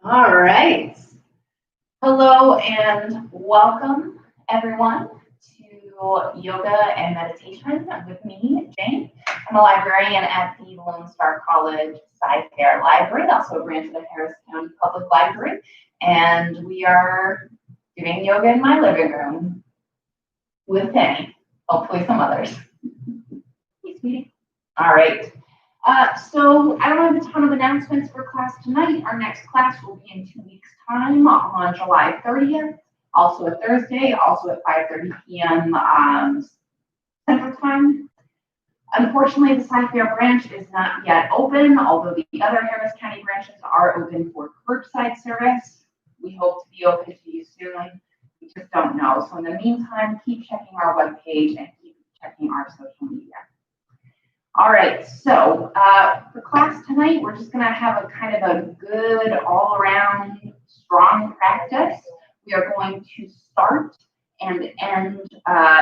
All right. Hello and welcome everyone to Yoga and Meditation with me, Jane. I'm a librarian at the Lone Star College CyFair Library, also a branch of the Harris County Public Library. And we are doing yoga in my living room with Penny, hopefully some others. Hey, sweetie. All right. So I don't have a ton of announcements for class tonight. Our next class will be in 2 weeks' time on July 30th, also a Thursday, also at 5:30 p.m. Central Time. Unfortunately, the CyFair branch is not yet open, although the other Harris County branches are open for curbside service. We hope to be open to you soon. We just don't know. So in the meantime, keep checking our webpage and keep checking our social media. All right, so for class tonight, we're just going to have a kind of a good all-around strong practice. We are going to start and end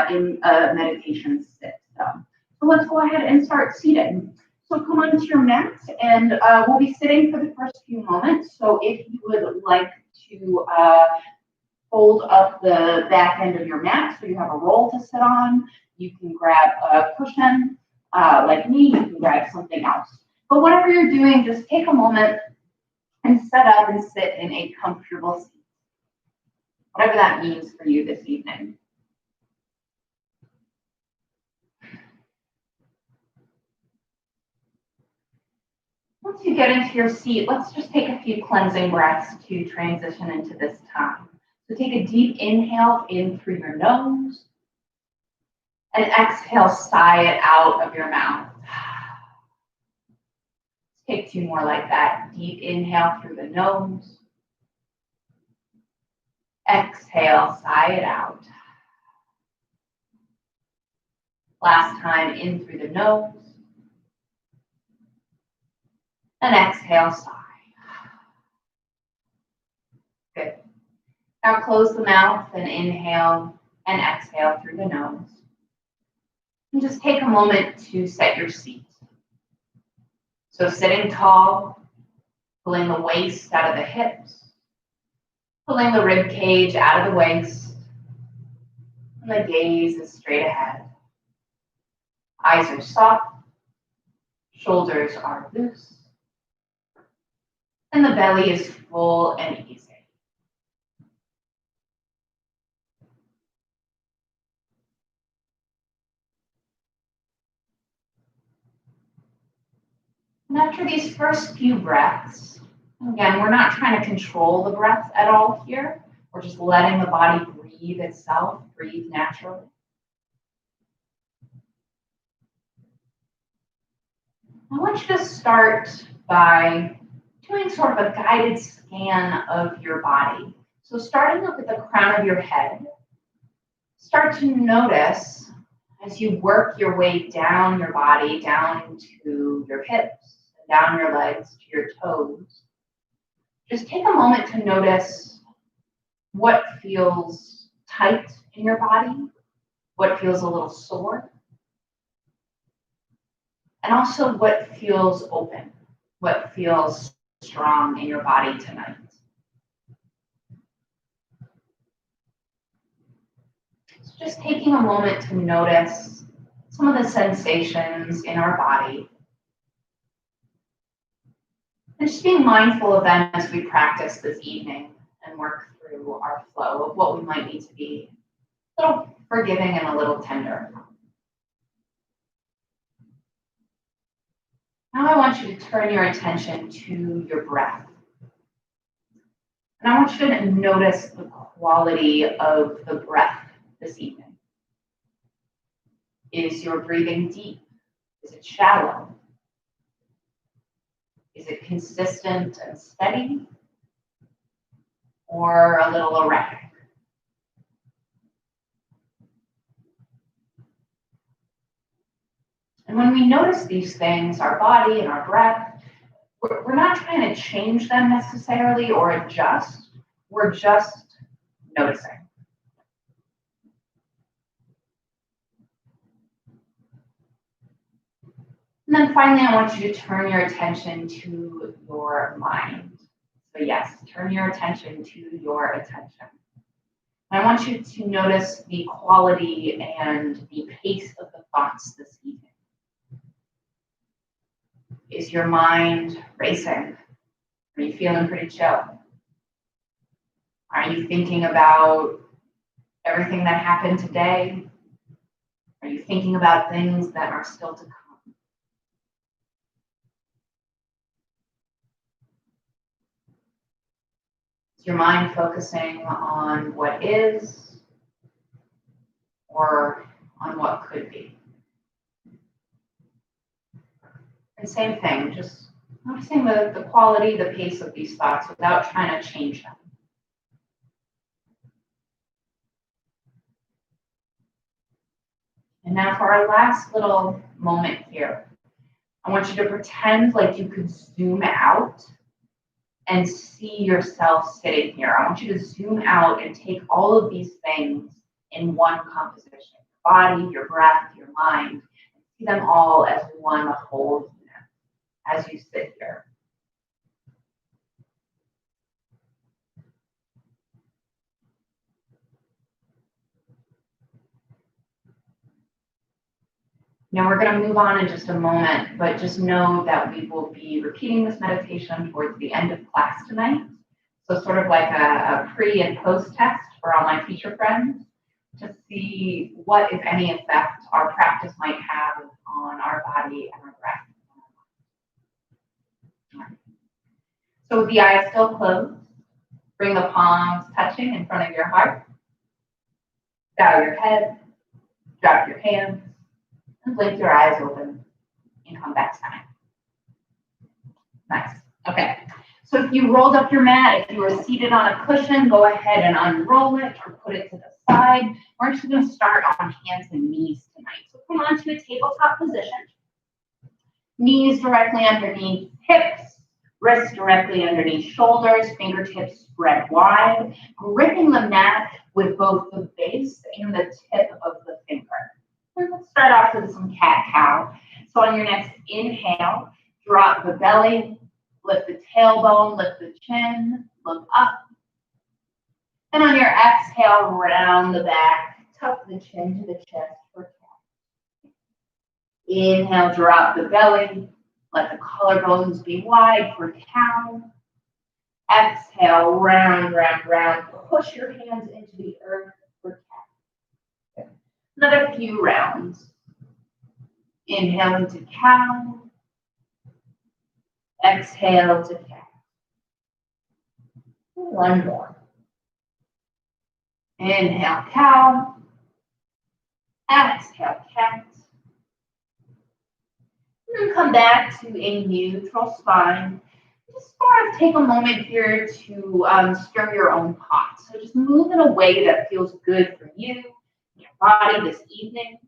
in a meditation sit. So let's go ahead and start seated. So come onto your mat, and we'll be sitting for the first few moments. So if you would like to fold up the back end of your mat so you have a roll to sit on, you can grab a cushion. Like me, you can grab something else. But whatever you're doing, just take a moment and set up and sit in a comfortable seat. Whatever that means for you this evening. Once you get into your seat, let's just take a few cleansing breaths to transition into this time. So take a deep inhale in through your nose and exhale, sigh it out of your mouth. Take 2 more like that. Deep inhale through the nose. Exhale, sigh it out. Last time, in through the nose. And exhale, sigh. Good. Now close the mouth and inhale and exhale through the nose. And just take a moment to set your seat. So sitting tall, pulling the waist out of the hips, pulling the rib cage out of the waist, and the gaze is straight ahead. Eyes are soft, shoulders are loose, and the belly is full and easy. And after these first few breaths, again, we're not trying to control the breath at all here. We're just letting the body breathe itself, breathe naturally. I want you to start by doing sort of a guided scan of your body. So starting up at the crown of your head, start to notice as you work your way down your body, down to your hips, down your legs to your toes. Just take a moment to notice what feels tight in your body, what feels a little sore, and also what feels open, what feels strong in your body tonight. So just taking a moment to notice some of the sensations in our body. And just being mindful of them as we practice this evening and work through our flow of what we might need to be a little forgiving and a little tender. Now I want you to turn your attention to your breath. And I want you to notice the quality of the breath this evening. Is your breathing deep? Is it shallow? Is it consistent and steady? Or a little erratic? And when we notice these things, our body and our breath, we're not trying to change them necessarily or adjust. We're just noticing. And then finally, I want you to turn your attention to your mind. So yes, turn your attention to your attention. I want you to notice the quality and the pace of the thoughts this evening. Is your mind racing? Are you feeling pretty chill? Are you thinking about everything that happened today? Are you thinking about things that are still to come? Is your mind focusing on what is or on what could be? And same thing, just noticing the quality, the pace of these thoughts without trying to change them. And now for our last little moment here, I want you to pretend like you could zoom out and see yourself sitting here. I want you to zoom out and take all of these things in one composition. Your body, your breath, your mind, and see them all as one whole unit as you sit here. Now we're going to move on in just a moment, but just know that we will be repeating this meditation towards the end of class tonight. So sort of like a pre and post test for all my teacher friends to see what, if any, effect our practice might have on our body and our breath. So with the eyes still closed, bring the palms touching in front of your heart. Bow your head, drop your hands, and blink your eyes open and come back to nice. Okay. So if you rolled up your mat, if you were seated on a cushion, go ahead and unroll it or put it to the side. We're actually going to start on hands and knees tonight. So come on to a tabletop position. Knees directly underneath hips, wrists directly underneath shoulders, fingertips spread wide, gripping the mat with both the base and the tip of the finger. And let's start off with some cat-cow. So on your next inhale, drop the belly, lift the tailbone, lift the chin, look up. And on your exhale, round the back, tuck the chin to the chest for cat. Inhale, drop the belly, let the collarbones be wide for cow. Exhale, round, round, round. Push your hands into the earth for cat. Another few rounds. Inhale into cow. Exhale to cat. One more. Inhale, cow. Exhale, cat. And then come back to a neutral spine. Just sort of take a moment here to stir your own pot. So just move in a way that feels good for you, your body this evening.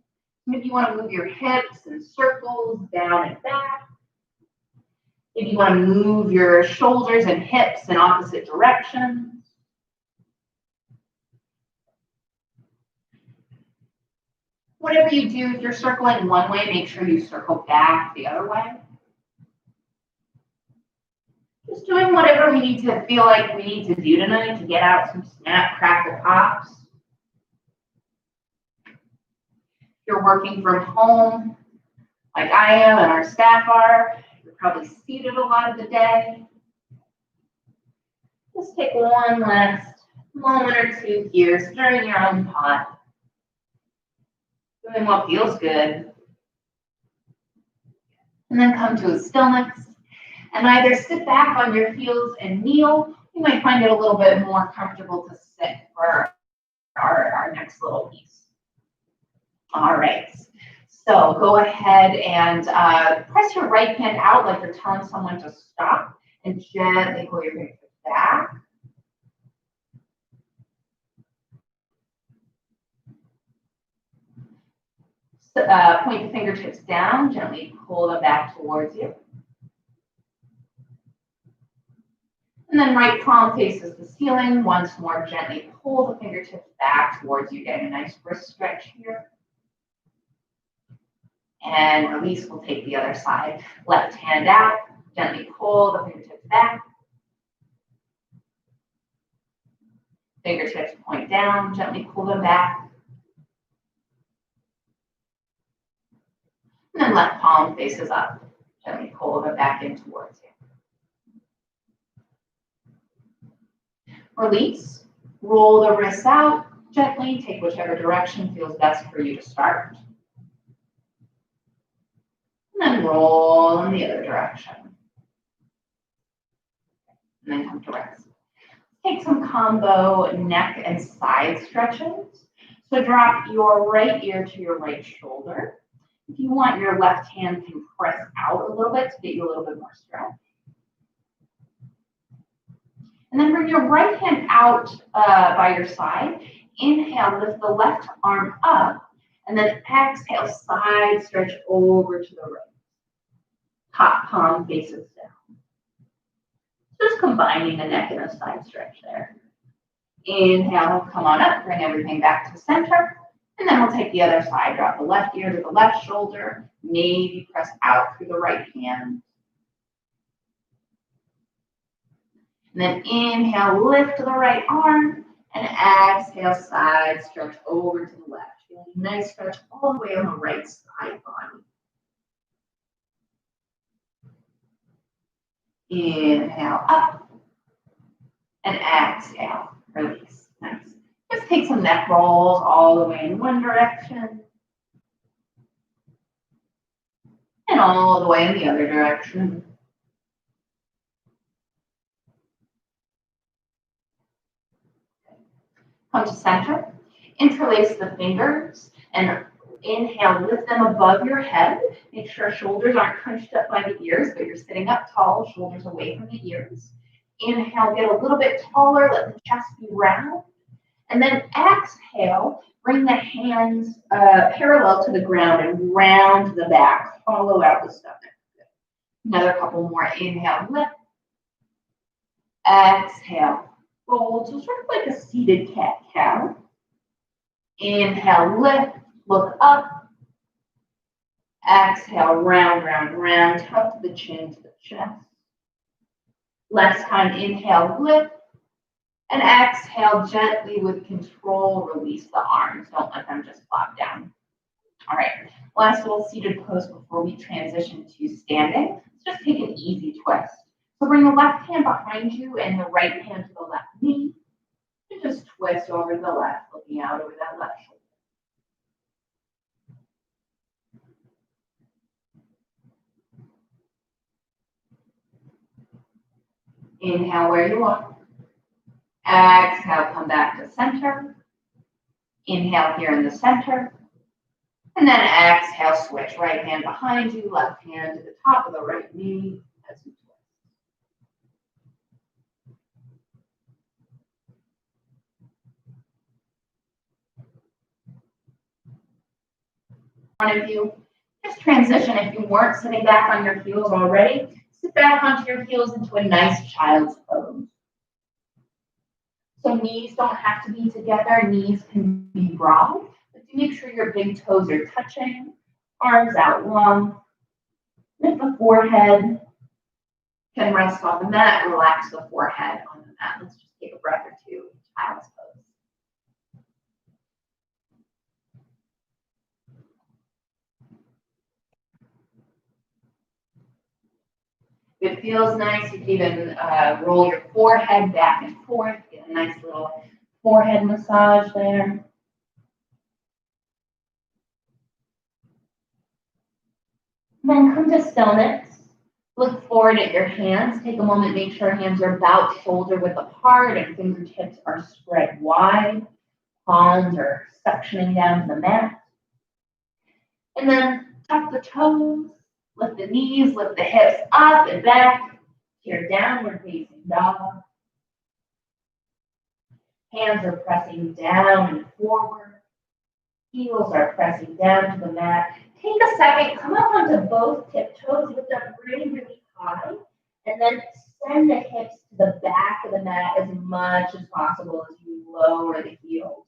Maybe you want to move your hips in circles, down and back. If you want to move your shoulders and hips in opposite directions. Whatever you do, if you're circling one way, make sure you circle back the other way. Just doing whatever we need to feel like we need to do tonight to get out some snap, crackle, pops. If you're working from home, like I am and our staff are, you're probably seated a lot of the day. Just take one last moment or two here, stirring your own pot. Doing what feels good. And then come to a stillness. And either sit back on your heels and kneel. You might find it a little bit more comfortable to sit for our next little piece. All right. So go ahead and press your right hand out like you're telling someone to stop and gently pull your fingertips back. Point the fingertips down, gently pull them back towards you. And then right palm faces the ceiling. Once more, gently pull the fingertips back towards you, getting a nice wrist stretch here. And release, we'll take the other side. Left hand out, gently pull the fingertips back. Fingertips point down, gently pull them back. And then left palm faces up, gently pull them back in towards you. Release, roll the wrists out gently, take whichever direction feels best for you to start. And then roll in the other direction. And then come to rest. Take some combo neck and side stretches. So drop your right ear to your right shoulder. If you want, your left hand can press out a little bit to get you a little bit more stretch. And then bring your right hand out by your side. Inhale, lift the left arm up. And then exhale, side stretch over to the right. Top palm faces down. Just combining the neck and a side stretch there. Inhale, come on up, bring everything back to center. And then we'll take the other side, drop the left ear to the left shoulder, maybe press out through the right hand. And then inhale, lift the right arm, and exhale, side stretch over to the left. Feeling nice stretch all the way on the right side body. Inhale up, and exhale, release. Nice. Just take some neck rolls all the way in one direction, and all the way in the other direction. Come to center, interlace the fingers, and inhale, lift them above your head. Make sure shoulders aren't crunched up by the ears, but you're sitting up tall, shoulders away from the ears. Inhale, get a little bit taller, let the chest be round. And then exhale, bring the hands parallel to the ground and round to the back, hollow out the stomach. Another couple more. Inhale, lift. Exhale, fold, so sort of like a seated cat-cow. Inhale, lift, look up. Exhale, round, round, round, tuck the chin to the chest. Last time, inhale, lift. And exhale, gently with control, release the arms. Don't let them just flop down. All right, last little seated pose before we transition to standing. Let's just take an easy twist. So bring the left hand behind you and the right hand to the left knee. And just twist over to the left, looking out over that left shoulder. Inhale where you are. Exhale, come back to center. Inhale here in the center. And then exhale, switch. Right hand behind you, left hand to the top of the right knee as you twist. One of you, just transition. If you weren't sitting back on your heels already, sit back onto your heels into a nice child's pose. So knees don't have to be together, knees can be broad, but do make sure your big toes are touching, arms out long. Lift the forehead, can rest on the mat, relax the forehead on the mat. Let's just take a breath or two, child's pose. If it feels nice, you can even roll your forehead back and forth, get a nice little forehead massage there. Then come to stillness. Look forward at your hands. Take a moment, make sure hands are about shoulder width apart and fingertips are spread wide. Palms are suctioning down to the mat. And then tuck the toes. Lift the knees, lift the hips up and back to your downward facing dog. Hands are pressing down and forward. Heels are pressing down to the mat. Take a second, come up onto both tiptoes, lift up really, really high, and then send the hips to the back of the mat as much as possible as you lower the heels.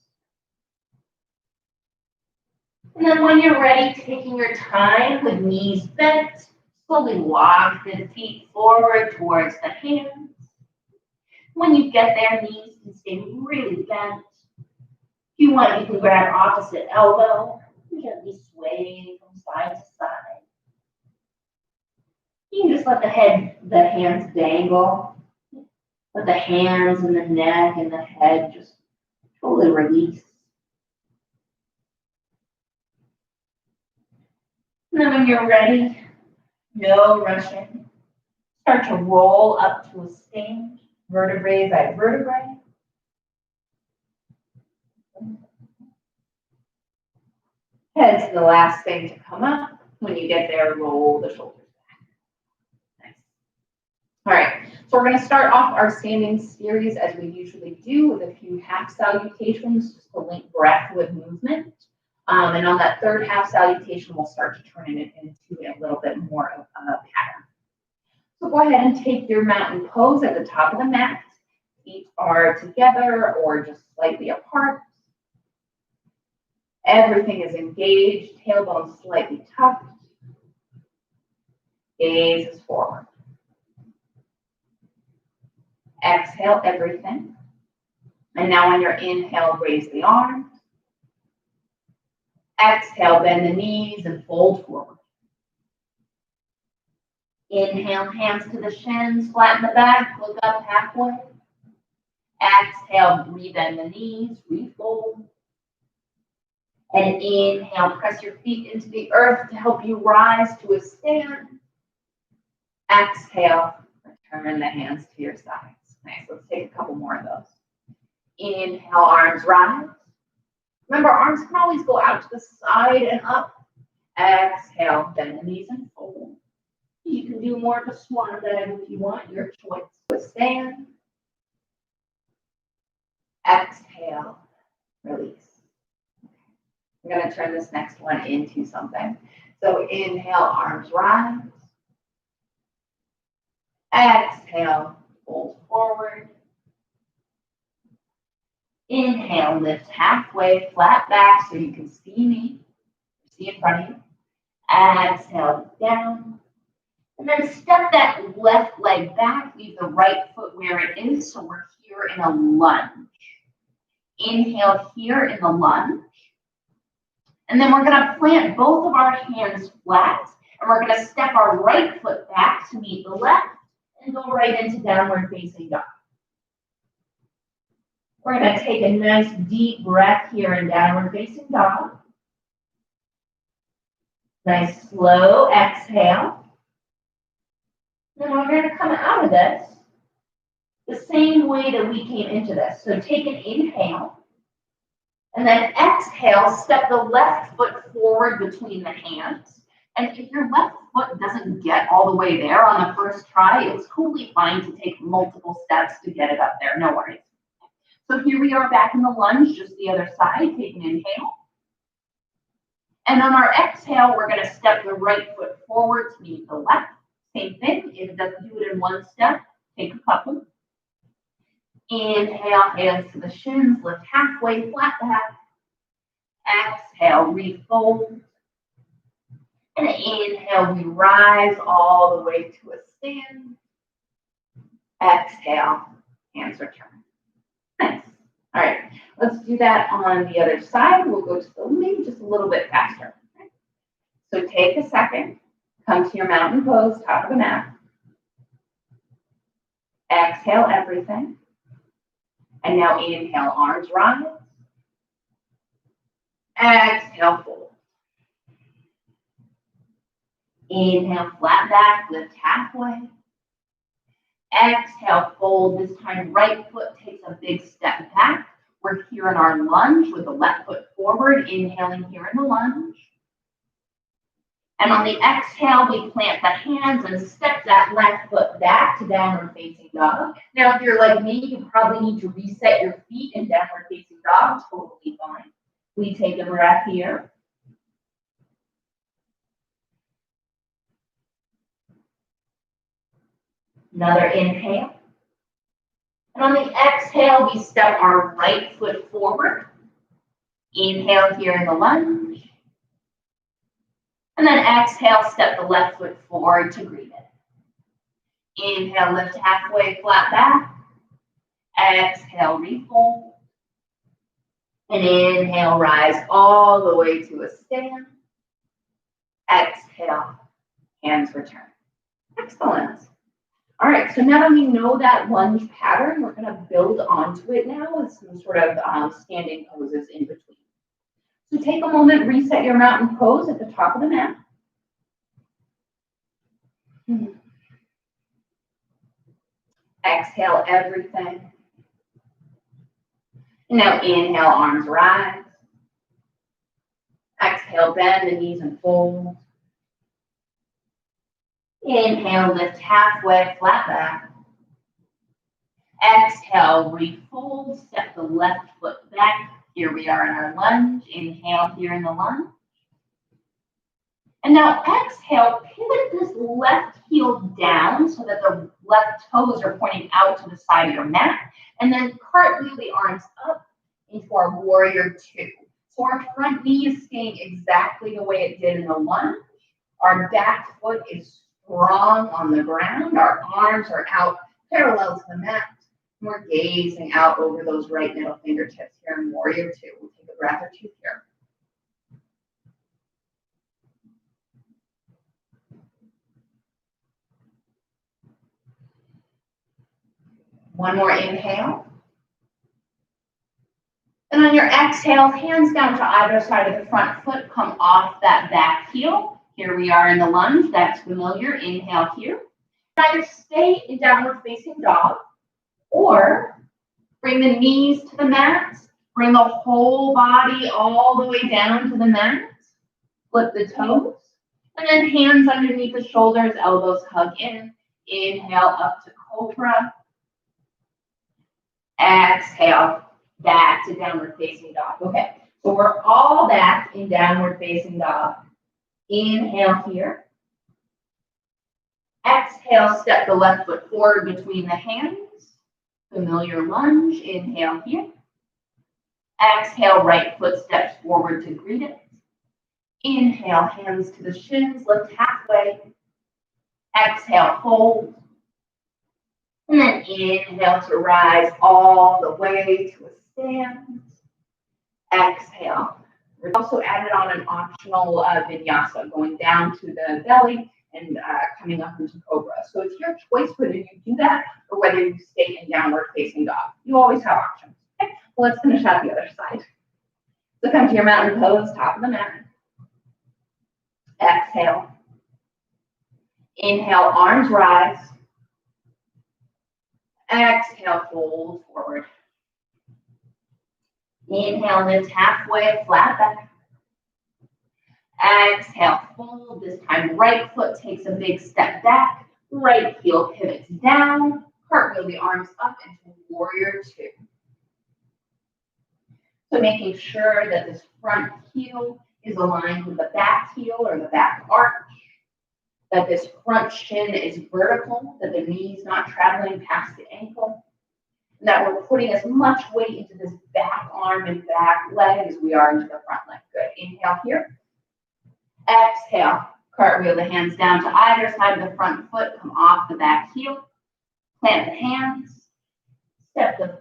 And then when you're ready, taking your time with knees bent, slowly walk the feet forward towards the hands. When you get there, knees can stay really bent. If you want, you can grab opposite elbow and gently sway from side to side. You can just let the hands dangle. Let the hands and the neck and the head just totally release. And then when you're ready, no rushing. Start to roll up to a stand, vertebrae by vertebrae. Head's the last thing to come up. When you get there, roll the shoulders back. Nice. All right, so we're going to start off our standing series as we usually do with a few half salutations just to link breath with movement. And on that third half salutation, we'll start to turn it into a little bit more of a pattern. So go ahead and take your mountain pose at the top of the mat. Feet are together or just slightly apart. Everything is engaged, tailbone slightly tucked. Gaze is forward. Exhale everything. And now on your inhale, raise the arms. Exhale, bend the knees and fold forward. Inhale, hands to the shins, flatten the back, look up halfway. Exhale, rebend the knees, refold. And inhale, press your feet into the earth to help you rise to a stand. Exhale, return the hands to your sides. Nice, let's take a couple more of those. Inhale, arms rise. Remember, arms can always go out to the side and up. Exhale, bend the knees and fold. You can do more of a swan dive if you want, your choice. Stand. Exhale, release. I'm going to turn this next one into something. So inhale, arms rise. Exhale, fold forward. Inhale, lift halfway, flat back so you can see me, see in front of you. Exhale, down. And then step that left leg back, leave the right foot where it is, so we're here in a lunge. Inhale here in the lunge. And then we're going to plant both of our hands flat, and we're going to step our right foot back to meet the left and go right into downward facing dog. We're going to take a nice deep breath here in downward facing dog. Nice slow exhale. Then we're going to come out of this the same way that we came into this. So take an inhale. And then exhale, step the left foot forward between the hands. And if your left foot doesn't get all the way there on the first try, it's totally fine to take multiple steps to get it up there. No worries. So here we are back in the lunge, just the other side. Take an inhale. And on our exhale, we're going to step the right foot forward to meet the left. Same thing. If it doesn't do it in one step, take a couple. Inhale, hands to the shins, lift halfway, flat back. Exhale, refold. And inhale, we rise all the way to a stand. Exhale, hands return. Nice. All right, let's do that on the other side. We'll go to the maybe just a little bit faster. So take a second, come to your mountain pose, top of the mat. Exhale everything. And now inhale, arms rise. Exhale, fold. Inhale, flat back, lift halfway. Exhale, fold. This time, right foot takes a big step back. We're here in our lunge with the left foot forward, inhaling here in the lunge. And on the exhale, we plant the hands and step that left foot back to downward facing dog. Now, if you're like me, you probably need to reset your feet in downward facing dog. Totally fine. We take a breath here. Another inhale. And on the exhale, we step our right foot forward. Inhale here in the lunge. And then exhale, step the left foot forward to greet it. Inhale, lift halfway, flat back. Exhale, refold. And inhale, rise all the way to a stand. Exhale, hands return. Excellent. All right, so now that we know that lunge pattern, we're going to build onto it now with some sort of standing poses in between. So take a moment, reset your mountain pose at the top of the mat. Exhale everything. And now inhale, arms rise. Exhale, bend the knees and fold. Inhale, lift halfway, flat back. Exhale, refold, step the left foot back. Here we are in our lunge. Inhale here in the lunge. And now exhale, pivot this left heel down so that the left toes are pointing out to the side of your mat. And then cartwheel the arms up into our warrior two. So our front knee is staying exactly the way it did in the lunge. Our back foot is strong on the ground. Our arms are out parallel to the mat. We're gazing out over those right middle fingertips here in warrior two. We'll take a breath or two here. One more inhale. And on your exhale, hands down to either side of the front foot, come off that back heel. Here we are in the lunge, that's familiar. Inhale here. Either stay in downward facing dog or bring the knees to the mat, bring the whole body all the way down to the mat, flip the toes, and then hands underneath the shoulders, elbows hug in. Inhale up to cobra. Exhale, back to downward facing dog. Okay, so we're all back in downward facing dog. Inhale here. Exhale, step the left foot forward between the hands. Familiar lunge. Inhale here. Exhale, right foot steps forward to greet it. Inhale, hands to the shins, lift halfway. Exhale, fold. And then inhale to rise all the way to a stand. Exhale. We're also added on an optional vinyasa, going down to the belly and coming up into cobra. So it's your choice whether you do that or whether you stay in downward facing dog. You always have options. Okay, well, let's finish out the other side. So come to your mountain pose, top of the mat. Exhale. Inhale, arms rise. Exhale, fold forward. Inhale, lift halfway, flat back. Exhale, fold. This time, right foot takes a big step back. Right heel pivots down. Cartwheel the arms up into warrior two. So making sure that this front heel is aligned with the back heel or the back arch. That this front shin is vertical, that the knee's not traveling past the ankle, and that we're putting as much weight into this back arm and back leg as we are into the front leg. Good. Inhale here. Exhale. Cartwheel the hands down to either side of the front foot. Come off the back heel. Plant the hands. Step the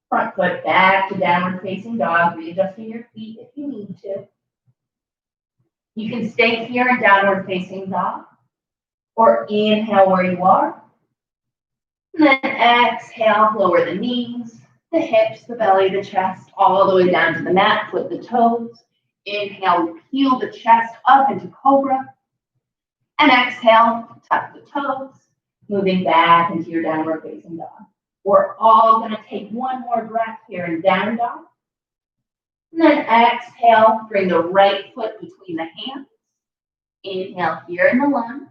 front foot back to downward facing dog. Readjusting your feet if you need to. You can stay here in downward facing dog. Or inhale where you are. And then exhale, lower the knees, the hips, the belly, the chest, all the way down to the mat. Flip the toes. Inhale, peel the chest up into cobra. And exhale, tuck the toes, moving back into your downward facing dog. We're all going to take one more breath here in down dog. And then exhale, bring the right foot between the hands. Inhale here in the lunge.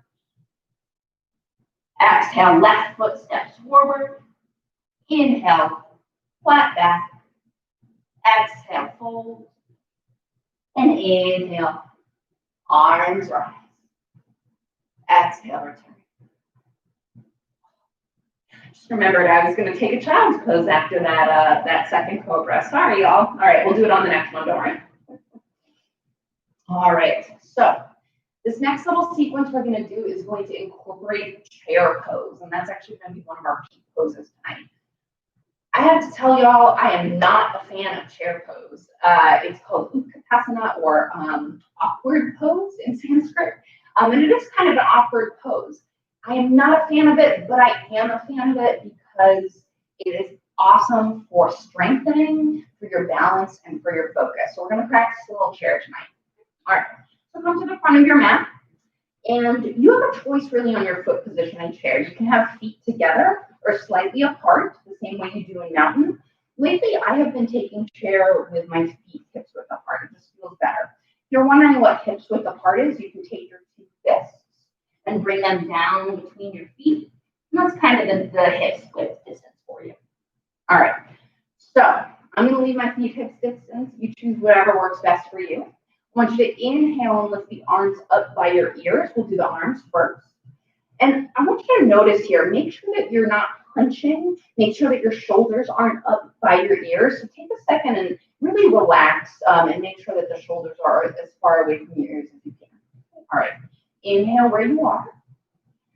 Exhale, left foot steps forward. Inhale, flat back. Exhale, fold. And inhale, arms rise. Exhale, return. Just remembered I was going to take a child's pose after that second cobra. Sorry, y'all. All right, we'll do it on the next one, don't worry. All right, so this next little sequence we're going to do is going to incorporate chair pose, and that's actually going to be one of our key poses tonight. I have to tell y'all, I am not a fan of chair pose. It's called Utkatasana or awkward pose in Sanskrit. And it is kind of an awkward pose. I am not a fan of it, but I am a fan of it because it is awesome for strengthening, for your balance, and for your focus. So we're going to practice a little chair tonight. All right, so come to the front of your mat. And you have a choice really on your foot position in chair. You can have feet together or slightly apart, the same way you do in mountain. Lately, I have been taking chair with my feet hips width apart. It just feels better. If you're wondering what hips width apart is, you can take your two fists and bring them down between your feet. And that's kind of the hips width distance for you. All right, so I'm going to leave my feet hips distance. You choose whatever works best for you. I want you to inhale and lift the arms up by your ears. We'll do the arms first. And I want you to notice here, make sure that you're not hunching. Make sure that your shoulders aren't up by your ears. So take a second and really relax and make sure that the shoulders are as far away from your ears as you can. All right, inhale where you are.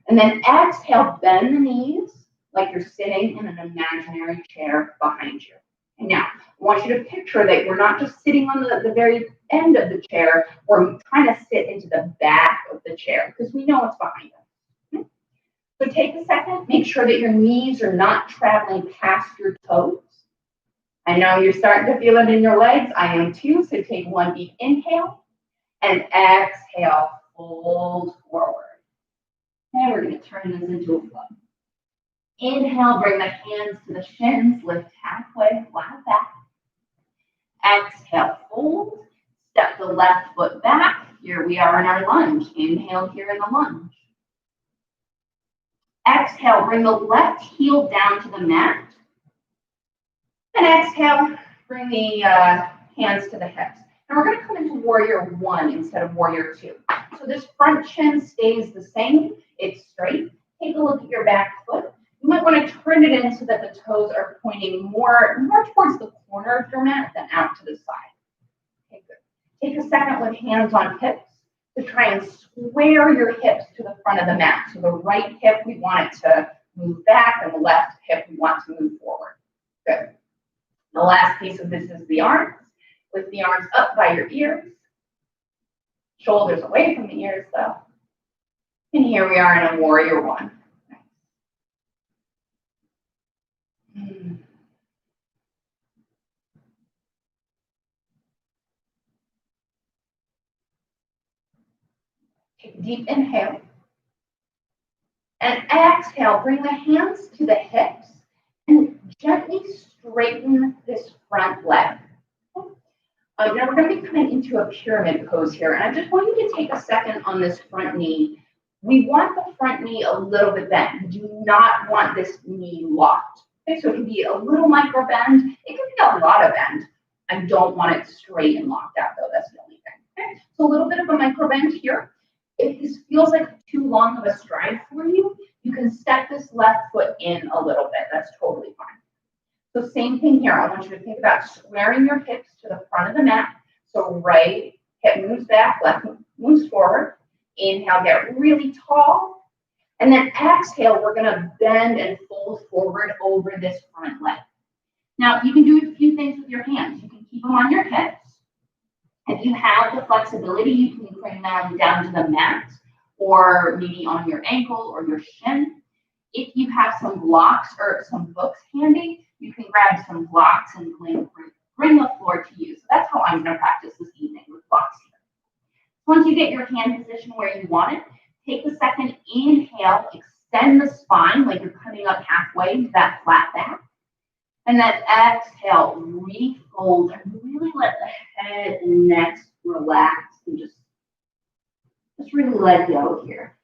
And then exhale, bend the knees like you're sitting in an imaginary chair behind you. And now, I want you to picture that you're not just sitting on the very end of the chair or trying to sit into the back of the chair because we know what's behind us. So take a second, make sure that your knees are not traveling past your toes. I know you're starting to feel it in your legs. I am too. So take one deep inhale and exhale, fold forward. And we're going to turn this into a flow. Inhale, bring the hands to the shins, lift halfway, flat back. Exhale, fold. Step the left foot back. Here we are in our lunge. Inhale here in the lunge. Exhale, bring the left heel down to the mat. And exhale, bring the hands to the hips. And we're going to come into warrior one instead of warrior two. So this front shin stays the same. It's straight. Take a look at your back foot. You might want to turn it in so that the toes are pointing more towards the corner of your mat than out to the side. Okay, good. Take a second with hands on hips to try and square your hips to the front of the mat. So the right hip, we want it to move back, and the left hip, we want to move forward. Good. The last piece of this is the arms. Lift the arms up by your ears. Shoulders away from the ears, though. And here we are in a warrior one. Take a deep inhale. And exhale, bring the hands to the hips and gently straighten this front leg. Now we're going to be coming into a pyramid pose here. And I just want you to take a second on this front knee. We want the front knee a little bit bent. We do not want this knee locked. Okay, so it can be a little micro bend. It can be a lot of bend. I don't want it straight and locked out though. That's the only thing. Okay, so a little bit of a micro bend here. If this feels like too long of a stride for you, you can step this left foot in a little bit. That's totally fine. So same thing here. I want you to think about squaring your hips to the front of the mat. So right hip moves back, left moves forward. Inhale, get really tall. And then exhale, we're going to bend and fold forward over this front leg. Now, you can do a few things with your hands. You can keep them on your hips. If you have the flexibility, you can bring them down to the mat or maybe on your ankle or your shin. If you have some blocks or some books handy, you can grab some blocks and bring the floor to you. So that's how I'm going to practice this evening with blocks here. Once you get your hand position where you want it, take a second, inhale, extend the spine like you're coming up halfway to that flat back. And then exhale, refold and really let the head and neck relax and just really let go here.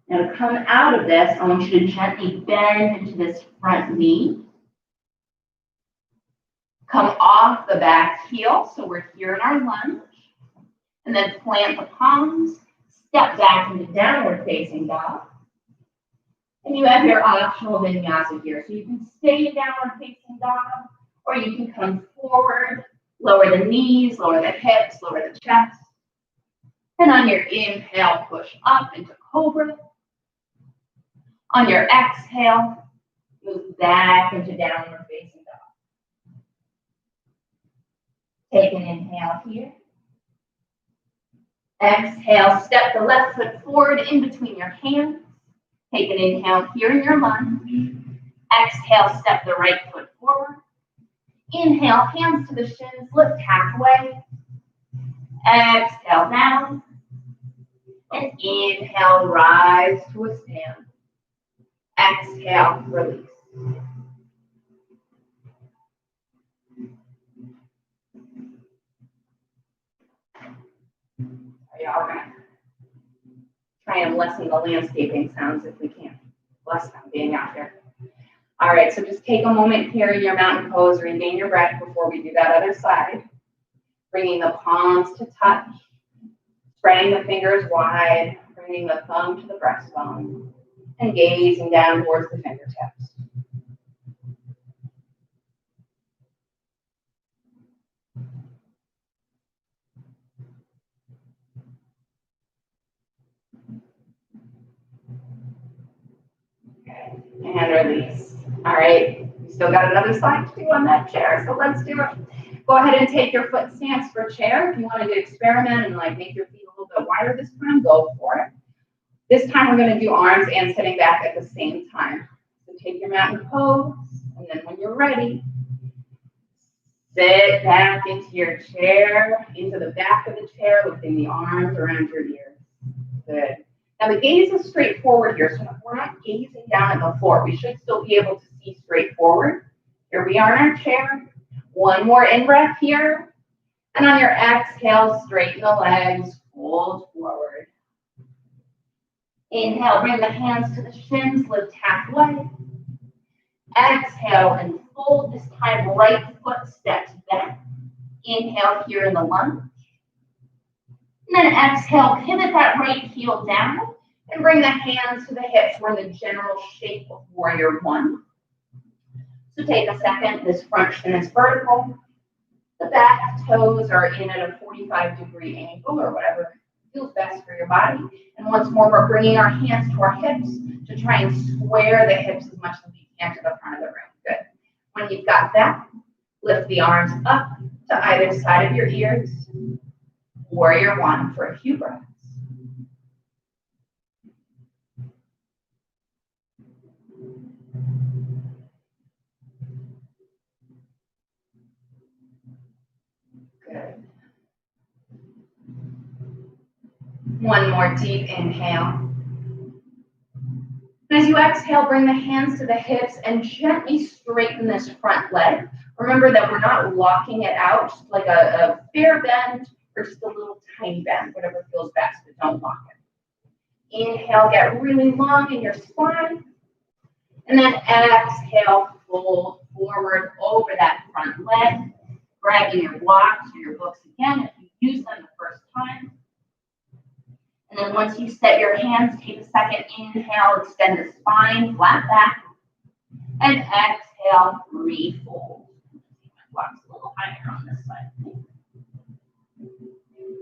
Now to come out of this, I want you to gently bend into this front knee. Come off the back heel, so we're here in our lunge. And then plant the palms, step back into downward facing dog. And you have your optional vinyasa here. So you can stay in downward facing dog, or you can come forward, Lower the knees, lower the hips, lower the chest. And on your inhale, push up into cobra. On your exhale, move back into downward facing dog. Take an inhale here. Exhale, step the left foot forward in between your hands. Take an inhale here in your lunge. Exhale, step the right foot forward. Inhale, hands to the shins, lift halfway. Exhale down. And inhale, rise to a stand. Exhale, release. Y'all gonna try and lessen the landscaping sounds if we can. Less time being out here. All right, so just take a moment here in your mountain pose, regain your breath before we do that other side. Bringing the palms to touch, spreading the fingers wide, bringing the thumb to the breastbone, and gazing down towards the fingertips. And release. All right, we still got another side to do on that chair, so let's do it. Go ahead and take your foot stance for chair. If you wanted to experiment and like make your feet a little bit wider this time, go for it. This time we're going to do arms and sitting back at the same time. So take your mountain pose, and then when you're ready, sit back into your chair, into the back of the chair, lifting the arms around your ears. Good. Now the gaze is straight forward here, so if we're not gazing down at the floor, we should still be able to see straight forward. Here we are in our chair. One more in-breath here. And on your exhale, straighten the legs, fold forward. Inhale, bring the hands to the shins, lift halfway. Exhale and fold, this time right foot steps back. Inhale here in the lunge. And then exhale, pivot that right heel down and bring the hands to the hips. We're in the general shape of warrior one. So take a second, this front shin is vertical. The back toes are in at a 45-degree angle or whatever feels best for your body. And once more, we're bringing our hands to our hips to try and square the hips as much as we can to the front of the room. Good. When you've got that, lift the arms up to either side of your ears. Warrior one for a few breaths. Good. One more deep inhale. As you exhale, bring the hands to the hips and gently straighten this front leg. Remember that we're not locking it out, just like a fair bend or just a little tiny bend, whatever feels best, but don't lock it. Inhale, get really long in your spine. And then exhale, fold forward over that front leg. Grabbing your blocks or your books again if you use them the first time. And then once you set your hands, take a second inhale, extend the spine, flat back. And exhale, refold. My block's a little higher on this side.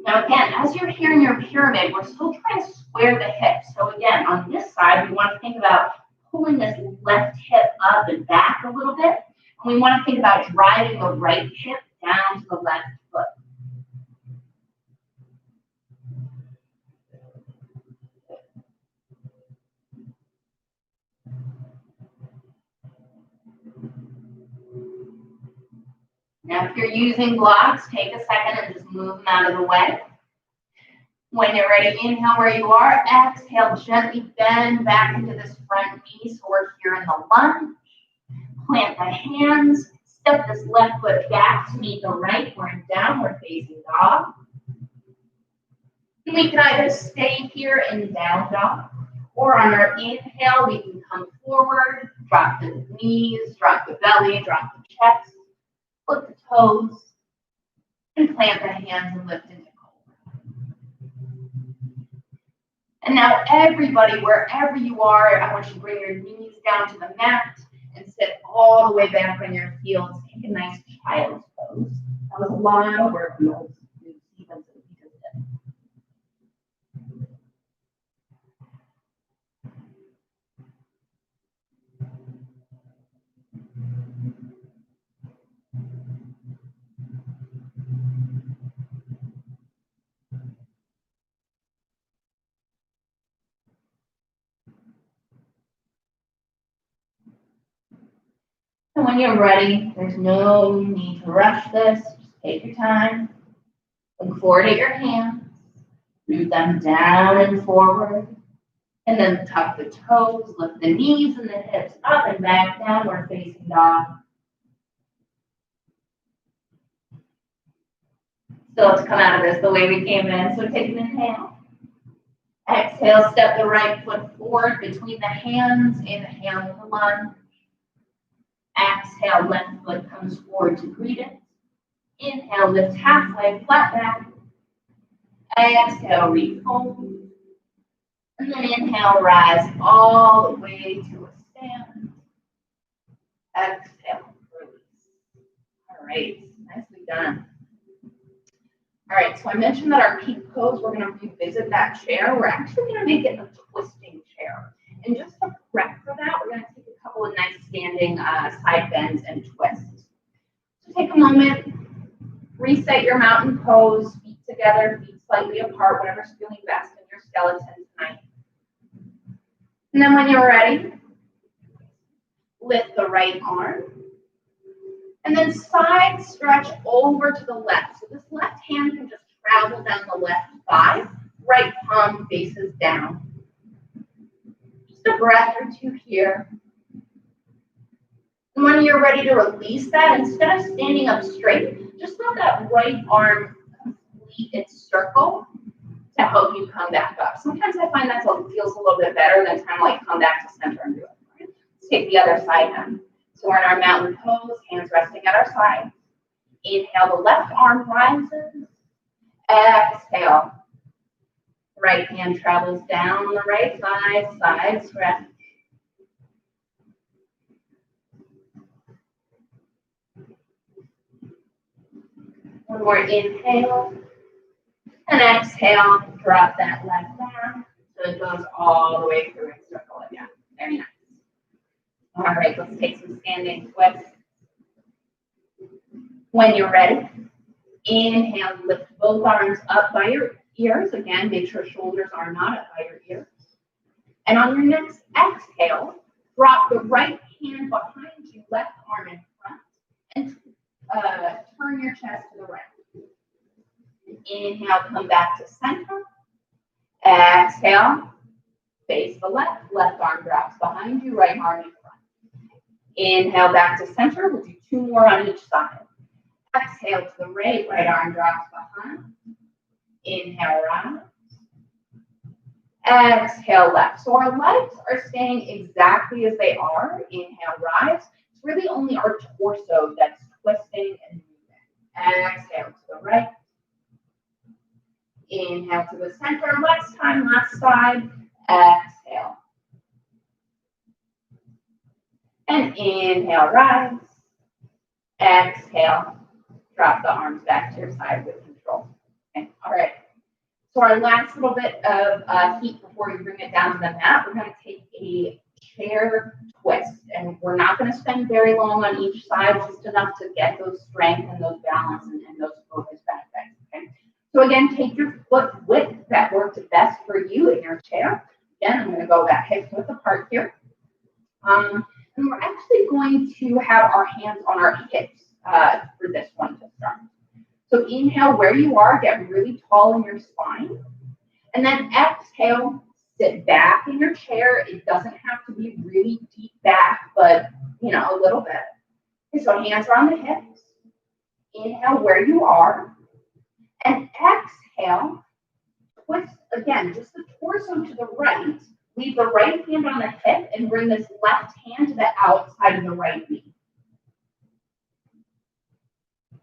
Now again, as you're here in your pyramid, we're still trying to square the hips. So again, on this side, we want to think about pulling this left hip up and back a little bit. And we want to think about driving the right hip down to the left foot. Now, if you're using blocks, take a second and just move them out of the way. When you're ready, inhale where you are. Exhale, gently bend back into this front knee. So we're here in the lunge. Plant the hands. Step this left foot back to meet the right. We're in downward facing dog. And we can either stay here in down dog, or on our inhale, we can come forward, drop the knees, drop the belly, drop the chest, flip the toes, and plant the hands and lift into cobra. And now everybody, wherever you are, I want you to bring your knees down to the mat and sit all the way back on your heels. Take a nice child's pose. That was a lot of work in those new sequences we just did. And when you're ready, there's no need to rush this. Just take your time. Look forward at your hands. Root them down and forward. And then tuck the toes, lift the knees and the hips up and back, downward facing dog. Still have to come out of this the way we came in. So take an inhale. Exhale, step the right foot forward between the hands. Inhale with a lunge. Exhale, left foot comes forward to greet it. Inhale, lift half leg, flat back. Exhale, refold. And then inhale, rise all the way to a stand. Exhale, release. All right, nicely done. All right, so I mentioned that our peak pose, we're going to revisit that chair. We're actually going to make it a twisting chair. And just to prep for that, we're going to take a couple of nice standing side bends and twists. So take a moment, reset your mountain pose, feet together, feet slightly apart, whatever's feeling best in your skeleton tonight. And then when you're ready, lift the right arm. And then side stretch over to the left. So this left hand can just travel down the left thigh. Right palm faces down. Just a breath or two here. And when you're ready to release that, instead of standing up straight, just let that right arm complete its circle to help you come back up. Sometimes I find that feels a little bit better than trying to like come back to center and do it. Right? Let's take the other side now. So we're in our mountain pose, hands resting at our sides. Inhale, the left arm rises. Exhale. Right hand travels down the right thigh, side stretch. One more inhale. And exhale, drop that left arm so it goes all the way through its circle again. Very nice. All right, let's take some standing twists. When you're ready, inhale, lift both arms up by your ears. Again, make sure shoulders are not up by your ears. And on your next exhale, drop the right hand behind you, left arm in front, and turn your chest to the right. Inhale, come back to center. Exhale, face the left. Left arm drops behind you, right arm in front. Inhale, back to center. We'll do two more on each side. Exhale to the right. Right arm drops behind. Inhale, rise. Exhale, left. So our legs are staying exactly as they are. Inhale, rise. It's really only our torso that's twisting and moving. Exhale to the right. Inhale to the center. Last time, last side. Exhale. And inhale, rise. Exhale. Drop the arms back to your side with control. Okay. All right. So our last little bit of heat before you bring it down to the mat, we're going to take a chair twist. And we're not going to spend very long on each side, just enough to get those strength and those balance and those focus benefits. Okay. So again, take your foot width that works best for you in your chair. Again, I'm going to go back hips width apart here. And we're actually going to have our hands on our hips for this one to start. So inhale where you are, get really tall in your spine. And then exhale, sit back in your chair. It doesn't have to be really deep back, but a little bit. Okay, so hands are on the hips. Inhale where you are. And exhale, twist again, just the torso to the right. Leave the right hand on the hip and bring this left hand to the outside of the right knee.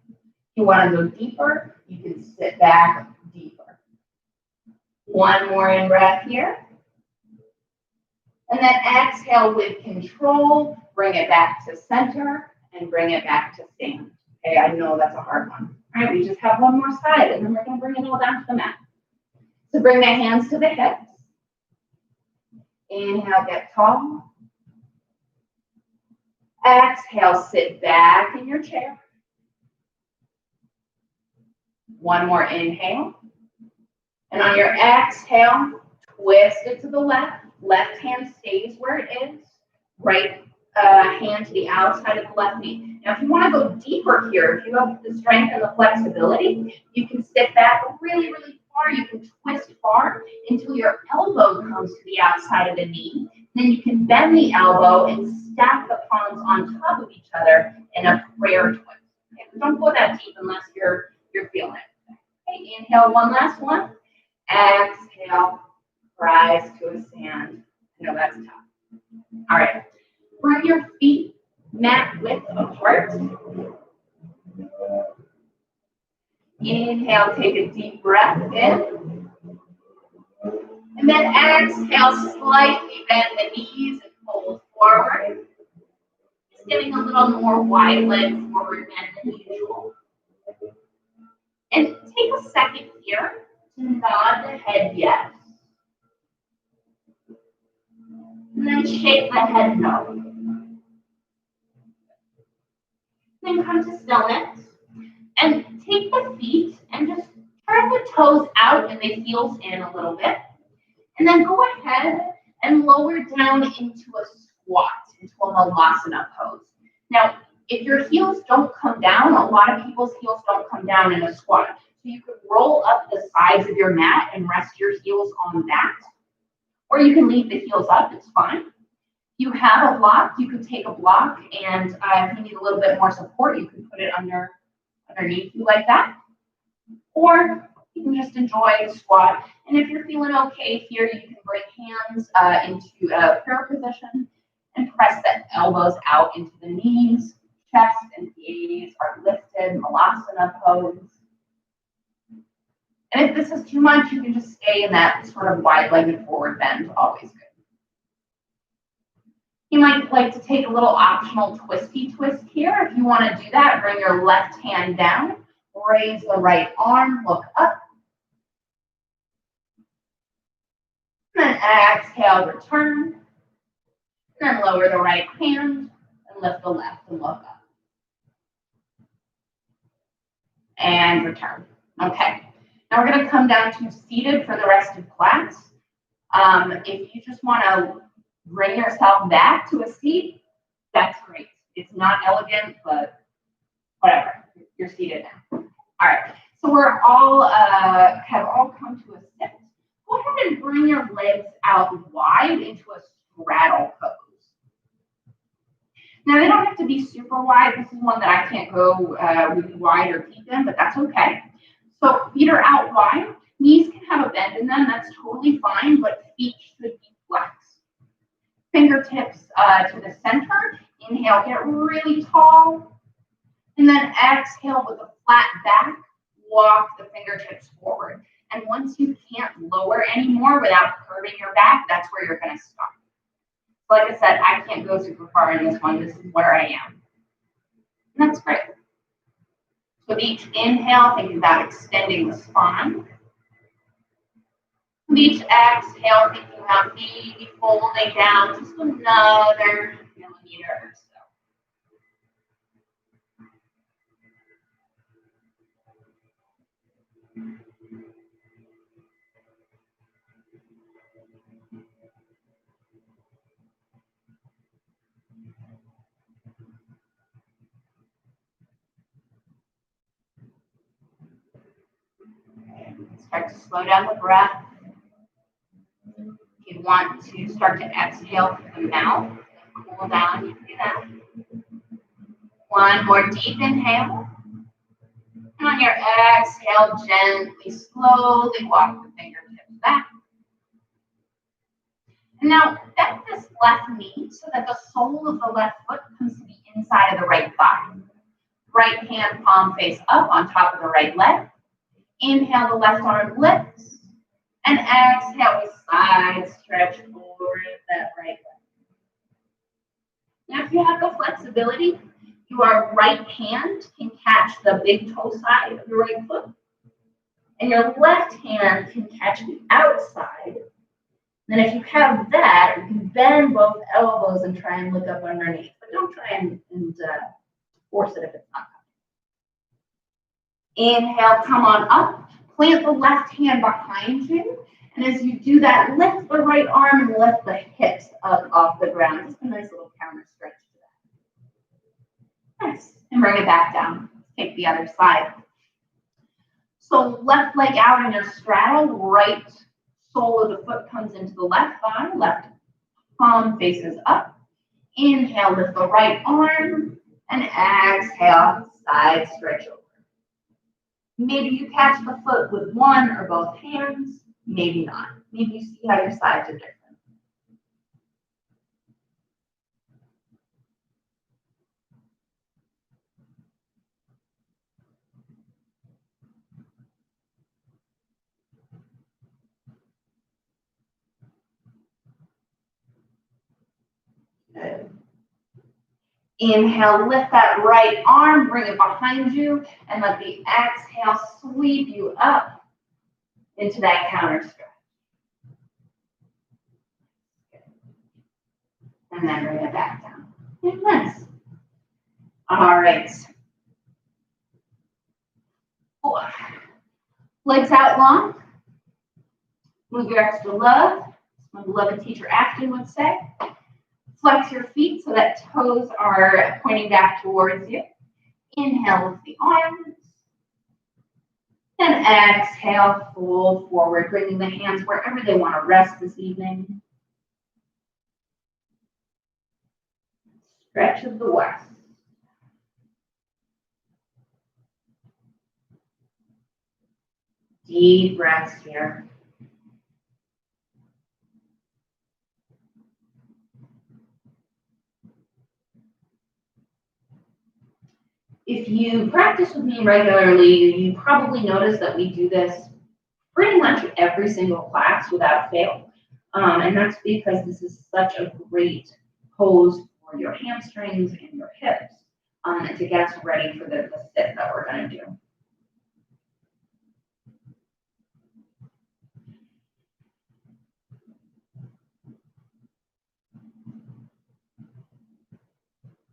If you want to go deeper, you can sit back deeper. One more in breath here. And then exhale with control, bring it back to center and bring it back to stand. Okay, I know that's a hard one. All right, we just have one more side, and then we're going to bring it all down to the mat. So bring the hands to the hips. Inhale, get tall. Exhale, sit back in your chair. One more inhale. And on your exhale, twist it to the left. Left hand stays where it is. Right hand to the outside of the left knee. Now, if you want to go deeper here, if you have the strength and the flexibility, you can sit back really, really far. You can twist far until your elbow comes to the outside of the knee. Then you can bend the elbow and stack the palms on top of each other in a prayer twist. Okay, so don't go that deep unless you're feeling it. Okay, inhale, one last one. Exhale, rise to a stand. I know that's tough. All right. Bring your feet mat width apart. Inhale, take a deep breath in. And then exhale, slightly bend the knees and fold forward. Just getting a little more wide leg forward bend than usual. And take a second here to nod the head yes. And then shake the head no. Then come to stillness and take the feet and just turn the toes out and the heels in a little bit. And then go ahead and lower down into a squat, into a Mallasana pose. Now, if your heels don't come down, a lot of people's heels don't come down in a squat. So you can roll up the sides of your mat and rest your heels on that. Or you can leave the heels up, it's fine. You have a block, you can take a block, and if you need a little bit more support, you can put it underneath you like that. Or you can just enjoy the squat. And if you're feeling okay here, you can bring hands into a prayer position and press the elbows out into the knees. Chest and gaze are lifted, Mallasana pose. And if this is too much, you can just stay in that sort of wide-legged forward bend, always good. You might like to take a little optional twisty twist here. If you want to do that, bring your left hand down, raise the right arm, look up. And then exhale, return. And then lower the right hand and lift the left and look up. And return. Okay. Now we're going to come down to seated for the rest of class. If you just want to bring yourself back to a seat, that's great. It's not elegant, but whatever. You're seated now. All right. So we're all have all come to a sit. Go ahead and bring your legs out wide into a straddle pose. Now they don't have to be super wide. This is one that I can't go really wide or deep in, but that's okay. So feet are out wide. Knees can have a bend in them. That's totally fine, but feet should be flexed. Fingertips to the center. Inhale, get really tall. And then exhale with a flat back. Walk the fingertips forward. And once you can't lower anymore without curving your back, that's where you're going to stop. Like I said, I can't go super far in this one. This is where I am. And that's great. So with each inhale, think about extending the spine. With each exhale, thinking about maybe folding down just another millimeter or so. Start to slow down the breath. If you want to start to exhale through the mouth, cool down, you can do that. One more deep inhale. And on your exhale, gently, slowly walk the fingertips back. And now bend this left knee so that the sole of the left foot comes to the inside of the right thigh. Right hand palm face up on top of the right leg. Inhale, the left arm lifts. And exhale, we side stretch forward that right leg. Now, if you have the flexibility, Your right hand can catch the big toe side of your right foot, and your left hand can catch the outside. Then if you have that, you can bend both elbows and try and look up underneath, but don't try and force it if it's not coming. Inhale, come on up, plant the left hand behind you, and as you do that, lift the right arm and lift the hips up off the ground. Just a nice little counter stretch to that. Nice, and bring it back down. Take the other side. So left leg out in your straddle, right sole of the foot comes into the left thigh, left palm faces up. Inhale, lift the right arm, and exhale, side stretch over. Maybe you catch the foot with one or both hands, maybe not. Maybe you see how your sides are different. Good. Inhale, lift that right arm, bring it behind you, and let the exhale sweep you up into that counter stretch. Good. And then bring it back down. Nice. All right. Legs out long. Move your extra love. My beloved teacher Afton would say. Flex your feet so that toes are pointing back towards you. Inhale with the arms. And exhale, fold forward, bringing the hands wherever they want to rest this evening. Stretch of the west. Deep breaths here. If you practice with me regularly, you probably notice that we do this pretty much every single class without fail. And that's because this is such a great pose for your hamstrings and your hips, and to get us ready for the sit that we're going to do.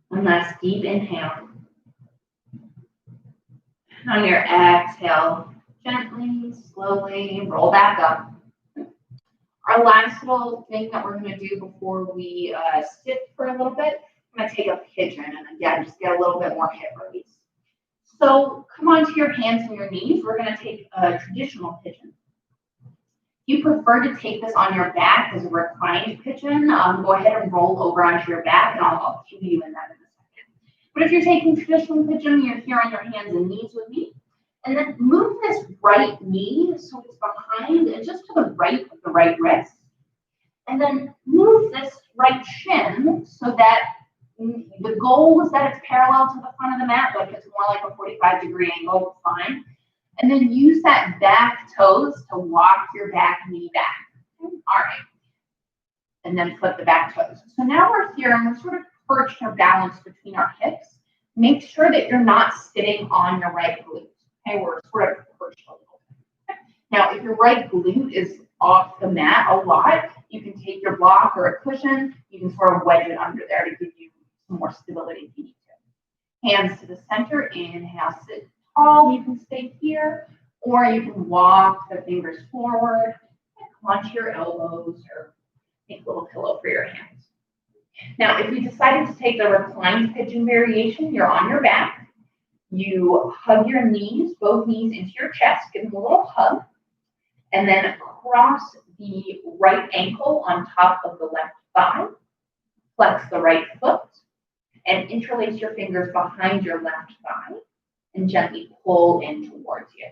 One last deep inhale. On your exhale, gently, slowly roll back up. Our last little thing that we're going to do before we sit for a little bit, I'm going to take a pigeon and again, just get a little bit more hip release. So come onto your hands and your knees. We're going to take a traditional pigeon. If you prefer to take this on your back as a reclined pigeon, go ahead and roll over onto your back, and I'll cue you in that in a second. But if you're taking traditional pigeon, you're here on your hands and knees with me. And then move this right knee so it's behind and just to the right of the right wrist. And then move this right shin so that the goal is that it's parallel to the front of the mat, but if it's more like a 45-degree angle, it's fine. And then use that back toes to walk your back knee back. All right. And then flip the back toes. So now we're here and we're sort of perched or balanced between our hips. Make sure that you're not sitting on your right glute. Okay, we're sort of perched a little bit. Now, if your right glute is off the mat a lot, you can take your block or a cushion. You can sort of wedge it under there to give you some more stability if you need to. Hands to the center. Inhale, sit tall. You can stay here, or you can walk the fingers forward and come onto your elbows or make a little pillow for your hands. Now, if you decided to take the reclined pigeon variation, you're on your back. You hug your knees, both knees into your chest, give them a little hug, and then cross the right ankle on top of the left thigh, flex the right foot, and interlace your fingers behind your left thigh, and gently pull in towards you.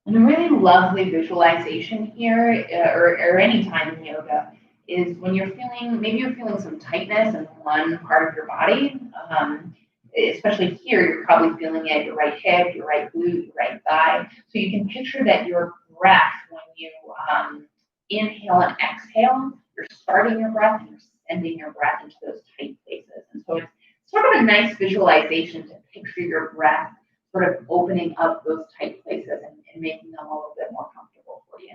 And a really lovely visualization here, or any time in yoga, is when you're feeling, maybe you're feeling some tightness in one part of your body. especially here, you're probably feeling it, your right hip, your right glute, your right thigh. So you can picture that your breath, when you inhale and exhale, you're starting your breath and you're sending your breath into those tight places. And so it's sort of a nice visualization to picture your breath sort of opening up those tight places and making them a little bit more comfortable for you.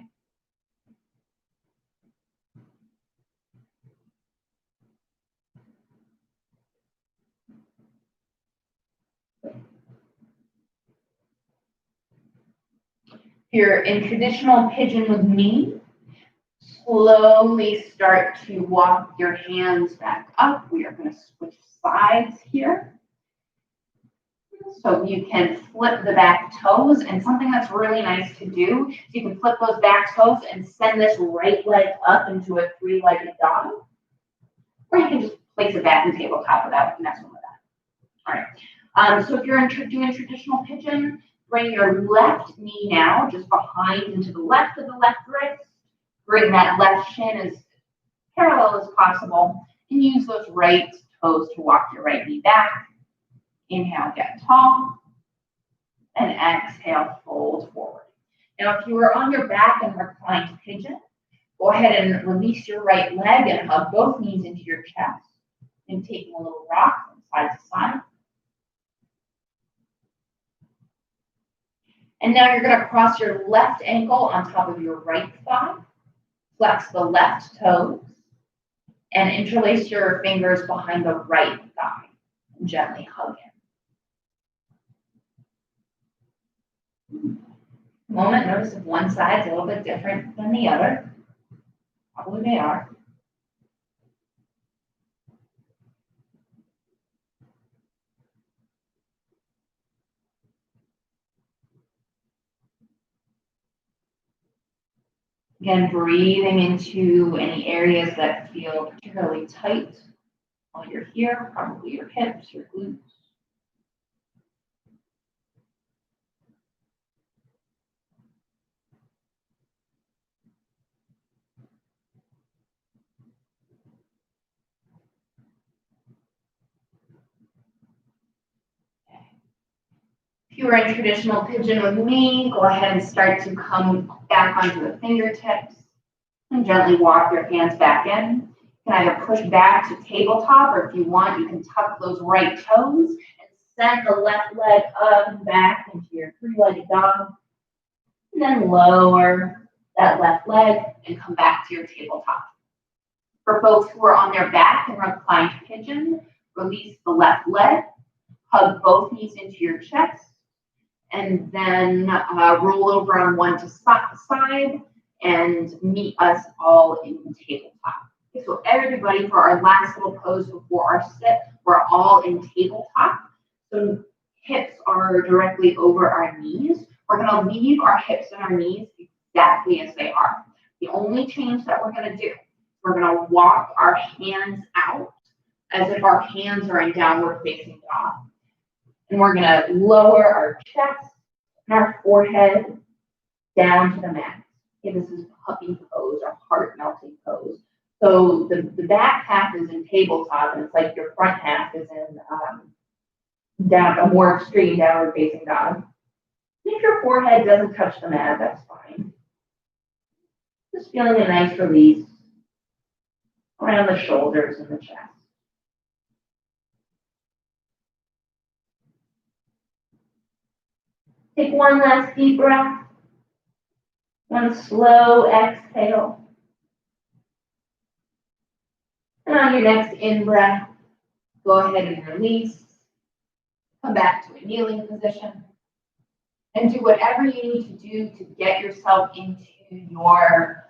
If you're in traditional pigeon with me, slowly start to walk your hands back up. We are going to switch sides here. So you can flip the back toes, and something that's really nice to do is you can flip those back toes and send this right leg up into a three-legged dog. Or you can just place it back in tabletop without messing with that. All right. So if you're doing traditional pigeon, bring your left knee now just behind into the left of the left wrist. Bring that left shin as parallel as possible, and use those right toes to walk your right knee back. Inhale, get tall, and exhale, fold forward. Now, if you are on your back in reclined pigeon, go ahead and release your right leg and hug both knees into your chest, and taking a little rock from side to side. And now you're going to cross your left ankle on top of your right thigh, flex the left toes, and interlace your fingers behind the right thigh, and gently hug it. Moment, notice if one side's a little bit different than the other. Probably they are. Again, breathing into any areas that feel particularly tight while you're here, probably your hips, your glutes. If you are in traditional pigeon with me, go ahead and start to come back onto the fingertips and gently walk your hands back in. You can either push back to tabletop, or if you want, you can tuck those right toes and send the left leg up and back into your three-legged dog. And then lower that left leg and come back to your tabletop. For folks who are on their back and reclined pigeon, release the left leg, hug both knees into your chest, and then roll over on one side and meet us all in tabletop. Okay, so everybody, for our last little pose before our sit, we're all in tabletop. So hips are directly over our knees. We're going to leave our hips and our knees exactly as they are. The only change that we're going to do, we're going to walk our hands out as if our hands are in downward facing dog. And we're going to lower our chest and our forehead down to the mat. Okay, this is puppy pose or heart melting pose. So the back half is in tabletop, and it's like your front half is in down a more extreme downward facing dog. If your forehead doesn't touch the mat, that's fine. Just feeling a nice release around the shoulders and the chest. Take one last deep breath. One slow exhale. And on your next in-breath, go ahead and release. Come back to a kneeling position. And do whatever you need to do to get yourself into your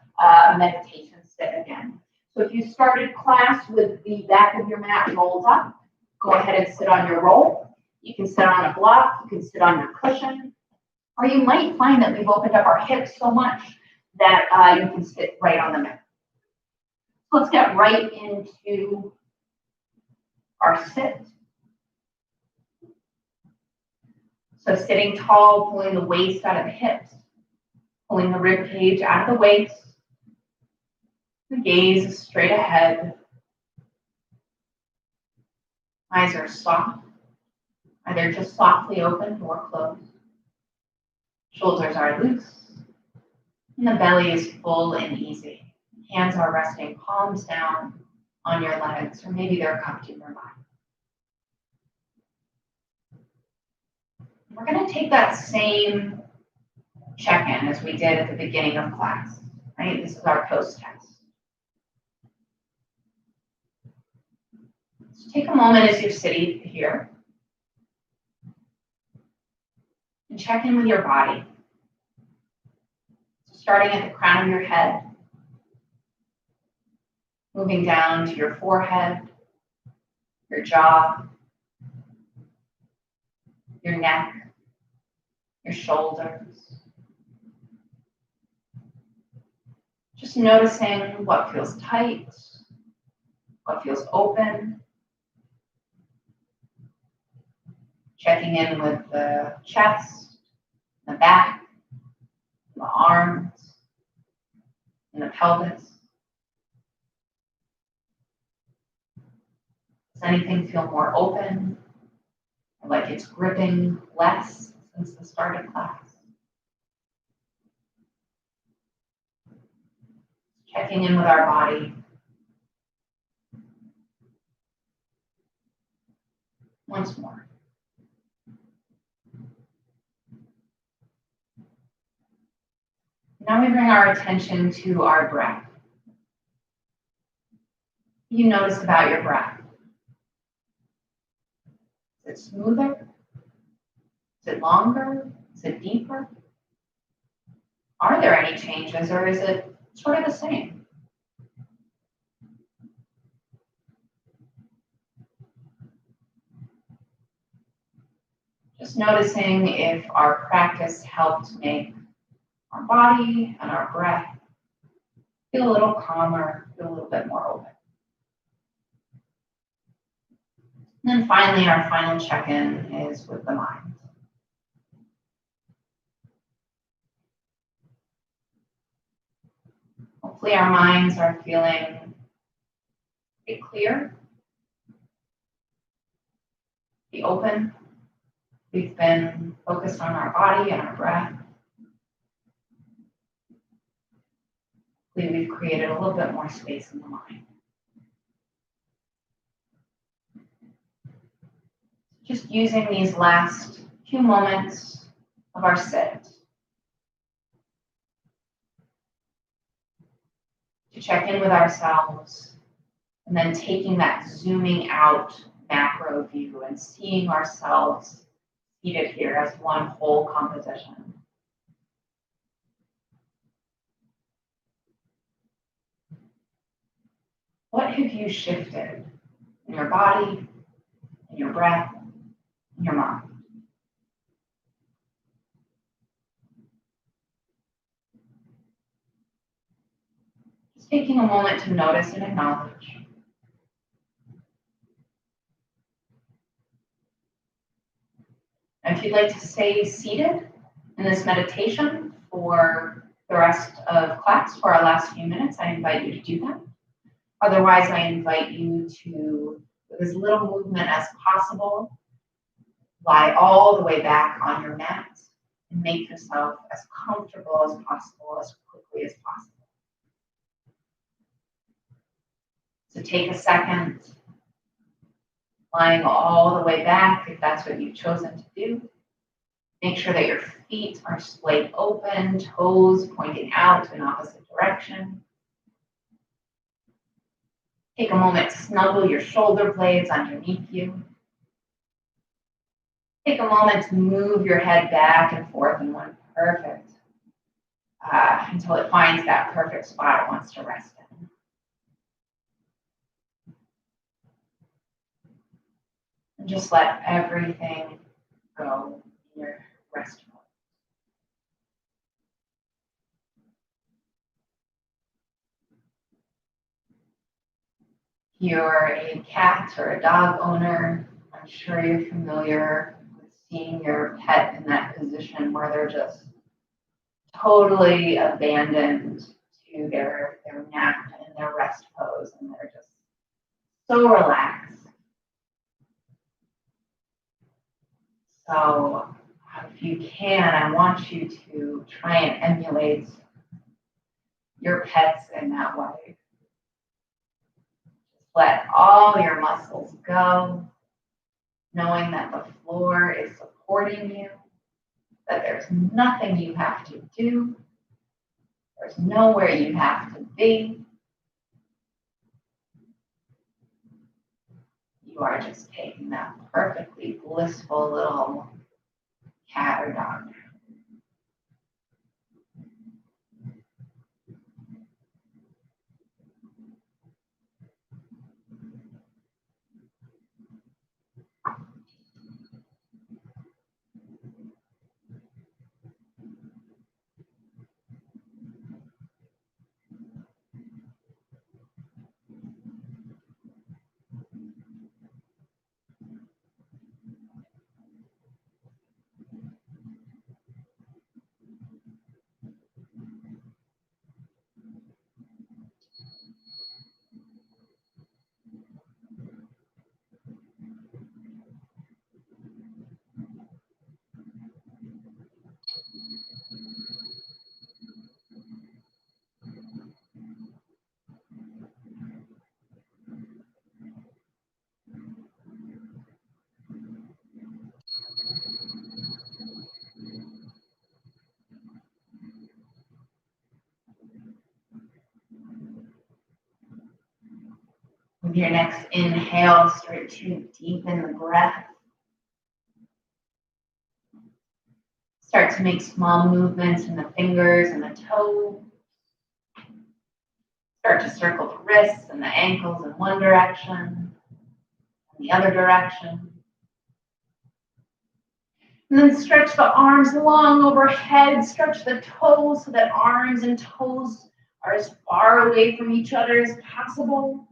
meditation sit again. So if you started class with the back of your mat rolled up, go ahead and sit on your roll. You can sit on a block. You can sit on your cushion. Or you might find that we've opened up our hips so much that you can sit right on the mat. So let's get right into our sit. So sitting tall, pulling the waist out of the hips, pulling the rib cage out of the waist. The gaze is straight ahead. Eyes are soft. either just softly opened or closed. Shoulders are loose, and the belly is full and easy. Hands are resting palms down on your legs, or maybe they're cupped in your lap. We're going to take that same check-in as we did at the beginning of class, right? This is our post-test. So take a moment as you're sitting here and check in with your body. So starting at the crown of your head, moving down to your forehead, your jaw, your neck, your shoulders. Just noticing what feels tight, what feels open. Checking in with the chest, the back, the arms, and the pelvis. Does anything feel more open, or like it's gripping less since the start of class? Checking in with our body. Once more. Now we bring our attention to our breath. You notice about your breath. Is it smoother? Is it longer? Is it deeper? Are there any changes, or is it sort of the same? Just noticing if our practice helped make our body and our breath feel a little calmer, feel a little bit more open. And then finally, our final check-in is with the mind. Hopefully our minds are feeling pretty clear, be open. We've been focused on our body and our breath. Hopefully we've created a little bit more space in the mind. Just using these last few moments of our sit to check in with ourselves, and then taking that zooming out macro view and seeing ourselves seated here as one whole composition. What have you shifted in your body, in your breath, in your mind? Just taking a moment to notice and acknowledge. And if you'd like to stay seated in this meditation for the rest of class, for our last few minutes, I invite you to do that. Otherwise, I invite you to, with as little movement as possible, lie all the way back on your mat and make yourself as comfortable as possible, as quickly as possible. So take a second, lying all the way back, if that's what you've chosen to do. Make sure that your feet are splayed open, toes pointing out in opposite direction. Take a moment to snuggle your shoulder blades underneath you. Take a moment to move your head back and forth in one perfect, until it finds that perfect spot it wants to rest in. And just let everything go in your rest mode. If you're a cat or a dog owner, I'm sure you're familiar with seeing your pet in that position where they're just totally abandoned to their nap and their rest pose, and they're just so relaxed. So if you can, I want you to try and emulate your pets in that way. Just let all your muscles go, knowing that the floor is supporting you, that there's nothing you have to do, there's nowhere you have to be. You are just taking that perfectly blissful little cat or dog. With your next inhale, start to deepen the breath. Start to make small movements in the fingers and the toes. Start to circle the wrists and the ankles in one direction and the other direction. And then stretch the arms long overhead. Stretch the toes so that arms and toes are as far away from each other as possible.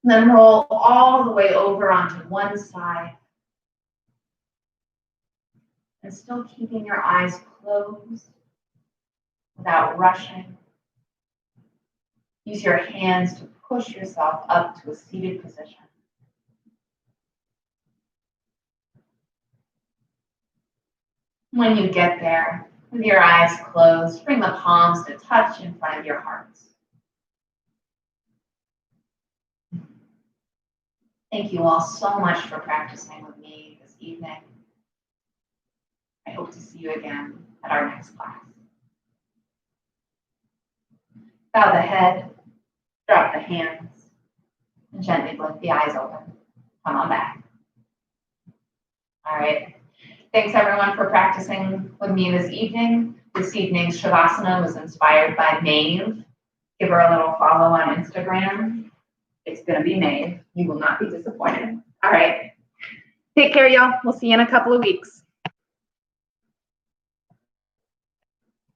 And then roll all the way over onto one side. And still keeping your eyes closed without rushing. Use your hands to push yourself up to a seated position. When you get there, with your eyes closed, bring the palms to touch in front of your hearts. Thank you all so much for practicing with me this evening. I hope to see you again at our next class. Bow the head, drop the hands, and gently blink the eyes open. Come on back. All right. Thanks everyone for practicing with me this evening. This evening's Shavasana was inspired by Maeve. Give her a little follow on Instagram. It's going to be Maeve. You will not be disappointed. All right. Take care, y'all. We'll see you in a couple of weeks.